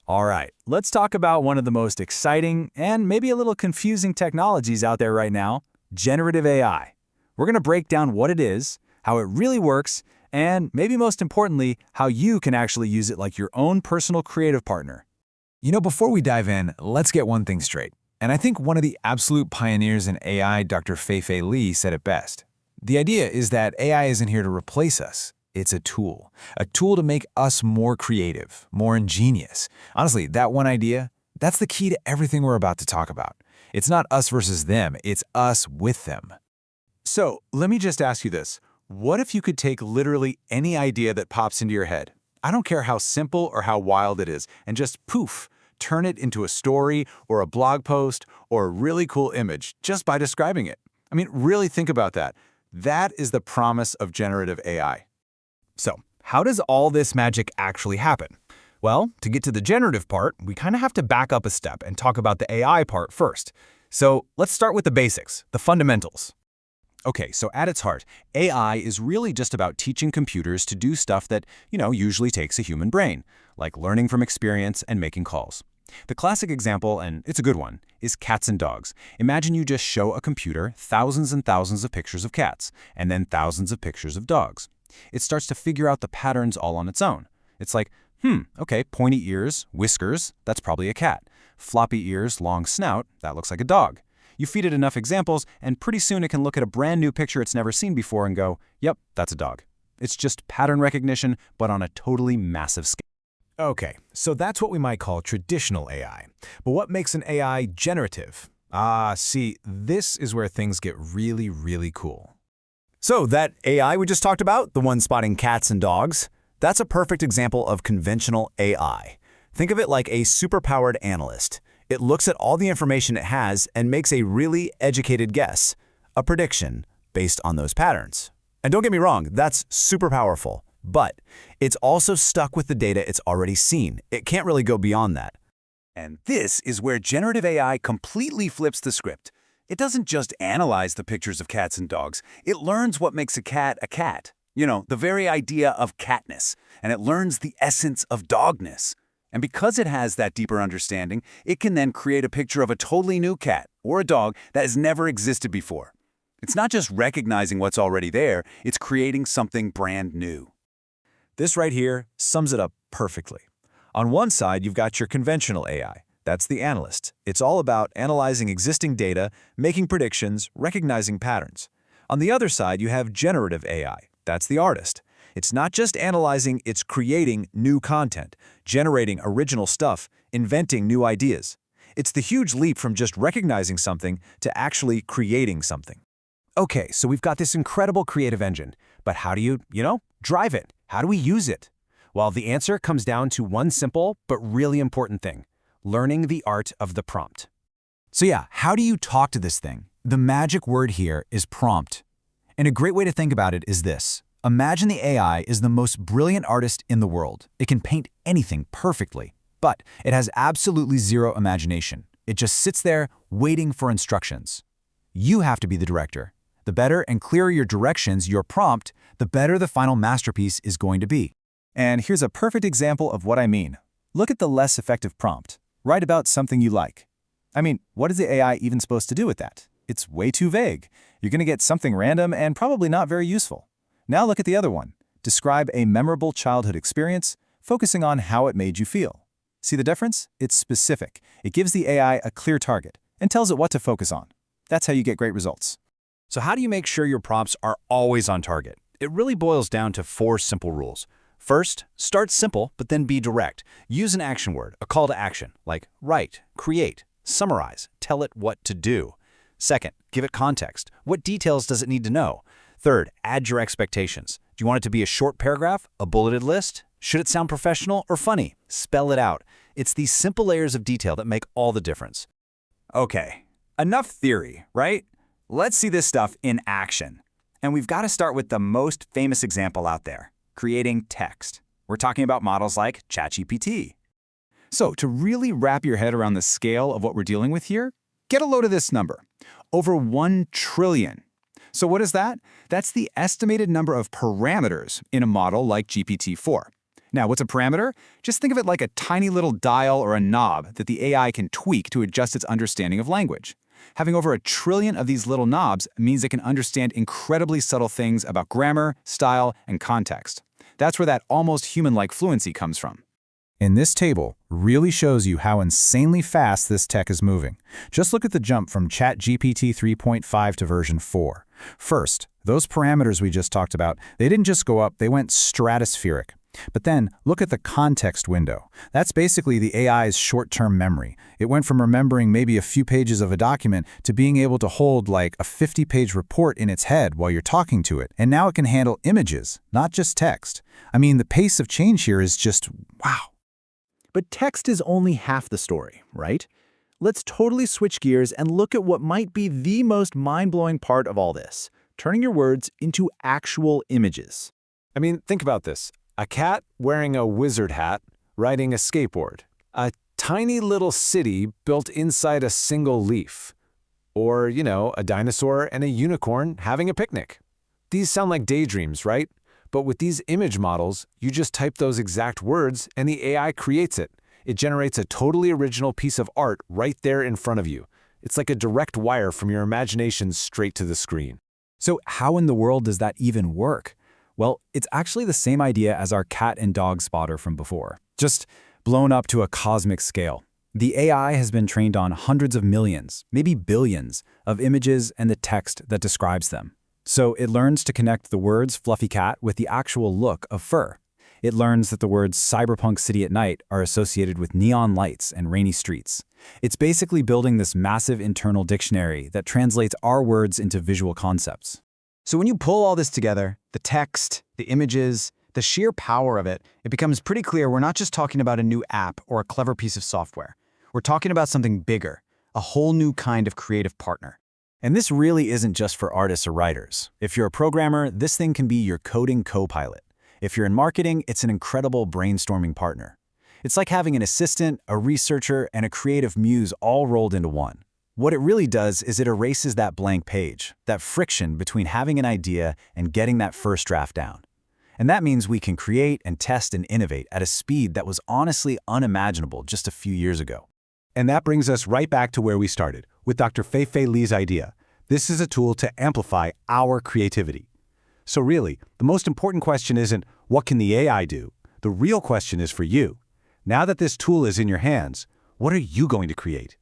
All right, let's talk about one of the most exciting and maybe a little confusing technologies out there right now, generative AI. We're going to break down what it is, how it really works, and maybe most importantly, how you can actually use it like your own personal creative partner. Before we dive in, let's get one thing straight. And I think one of the absolute pioneers in AI, Dr. Fei-Fei Lee, said it best. The idea is that AI isn't here to replace us. It's a tool to make us more creative, more ingenious. Honestly, that one idea, that's the key to everything we're about to talk about. It's not us versus them, it's us with them. So, let me just ask you this. What if you could take literally any idea that pops into your head? I don't care how simple or how wild it is, and just poof, turn it into a story or a blog post or a really cool image just by describing it. I mean, really think about that. That is the promise of generative AI. So, how does all this magic actually happen? Well, to get to the generative part, we kind of have to back up a step and talk about the AI part first. So, let's start with the basics, the fundamentals. Okay, so at its heart, AI is really just about teaching computers to do stuff that, usually takes a human brain, like learning from experience and making calls. The classic example, and it's a good one, is cats and dogs. Imagine you just show a computer thousands and thousands of pictures of cats, and then thousands of pictures of dogs. It starts to figure out the patterns all on its own. It's like, okay, pointy ears, whiskers, that's probably a cat. Floppy ears, long snout, that looks like a dog. You feed it enough examples, and pretty soon it can look at a brand new picture it's never seen before and go, yep, that's a dog. It's just pattern recognition, but on a totally massive scale. Okay, so that's what we might call traditional AI. But what makes an AI generative? See, this is where things get really, really cool. So that AI we just talked about, the one spotting cats and dogs, that's a perfect example of conventional AI. Think of it like a superpowered analyst. It looks at all the information it has and makes a really educated guess, a prediction, based on those patterns. And don't get me wrong, that's super powerful. But it's also stuck with the data it's already seen. It can't really go beyond that. And this is where generative AI completely flips the script. It doesn't just analyze the pictures of cats and dogs. It learns what makes a cat a cat. The very idea of catness. And it learns the essence of dogness. And because it has that deeper understanding, it can then create a picture of a totally new cat or a dog that has never existed before. It's not just recognizing what's already there, it's creating something brand new. This right here sums it up perfectly. On one side, you've got your conventional AI. That's the analyst. It's all about analyzing existing data, making predictions, recognizing patterns. On the other side, you have generative AI. That's the artist. It's not just analyzing, it's creating new content, generating original stuff, inventing new ideas. It's the huge leap from just recognizing something to actually creating something. Okay, so we've got this incredible creative engine, but how do you, drive it? How do we use it? Well, the answer comes down to one simple but really important thing: learning the art of the prompt. So yeah, how do you talk to this thing? The magic word here is prompt. And a great way to think about it is this. Imagine the AI is the most brilliant artist in the world. It can paint anything perfectly, but it has absolutely zero imagination. It just sits there waiting for instructions. You have to be the director. The better and clearer your directions, your prompt, the better the final masterpiece is going to be. And here's a perfect example of what I mean. Look at the less effective prompt. Write about something you like. I mean, what is the AI even supposed to do with that? It's way too vague. You're going to get something random and probably not very useful. Now look at the other one. Describe a memorable childhood experience, focusing on how it made you feel. See the difference? It's specific. It gives the AI a clear target and tells it what to focus on. That's how you get great results. So how do you make sure your prompts are always on target? It really boils down to 4 simple rules. First, start simple, but then be direct. Use an action word, a call to action, like write, create, summarize, tell it what to do. Second, give it context. What details does it need to know? Third, add your expectations. Do you want it to be a short paragraph, a bulleted list? Should it sound professional or funny? Spell it out. It's these simple layers of detail that make all the difference. Okay, enough theory, right? Let's see this stuff in action. And we've got to start with the most famous example out there, creating text. We're talking about models like ChatGPT. So to really wrap your head around the scale of what we're dealing with here, get a load of this number. Over 1 trillion. So what is that? That's the estimated number of parameters in a model like GPT-4. Now, what's a parameter? Just think of it like a tiny little dial or a knob that the AI can tweak to adjust its understanding of language. Having over 1 trillion of these little knobs means it can understand incredibly subtle things about grammar, style, and context. That's where that almost human-like fluency comes from. And this table really shows you how insanely fast this tech is moving. Just look at the jump from ChatGPT 3.5 to version 4. First, those parameters we just talked about, they didn't just go up, they went stratospheric. But then, look at the context window. That's basically the AI's short-term memory. It went from remembering maybe a few pages of a document to being able to hold like a 50-page report in its head while you're talking to it. And now it can handle images, not just text. I mean, the pace of change here is just wow. But text is only half the story, right? Let's totally switch gears and look at what might be the most mind-blowing part of all this, turning your words into actual images. I mean, think about this. A cat wearing a wizard hat, riding a skateboard. A tiny little city built inside a single leaf. Or, a dinosaur and a unicorn having a picnic. These sound like daydreams, right? But with these image models, you just type those exact words and the AI creates it. It generates a totally original piece of art right there in front of you. It's like a direct wire from your imagination straight to the screen. So how in the world does that even work? Well, it's actually the same idea as our cat and dog spotter from before, just blown up to a cosmic scale. The AI has been trained on hundreds of millions, maybe billions, of images and the text that describes them. So it learns to connect the words fluffy cat with the actual look of fur. It learns that the words cyberpunk city at night are associated with neon lights and rainy streets. It's basically building this massive internal dictionary that translates our words into visual concepts. So when you pull all this together, the text, the images, the sheer power of it, it becomes pretty clear we're not just talking about a new app or a clever piece of software. We're talking about something bigger, a whole new kind of creative partner. And this really isn't just for artists or writers. If you're a programmer, this thing can be your coding co-pilot. If you're in marketing, it's an incredible brainstorming partner. It's like having an assistant, a researcher, and a creative muse all rolled into one. What it really does is it erases that blank page, that friction between having an idea and getting that first draft down. And that means we can create and test and innovate at a speed that was honestly unimaginable just a few years ago. And that brings us right back to where we started, with Dr. Fei-Fei Lee's idea. This is a tool to amplify our creativity. So really, the most important question isn't, what can the AI do? The real question is for you. Now that this tool is in your hands, what are you going to create?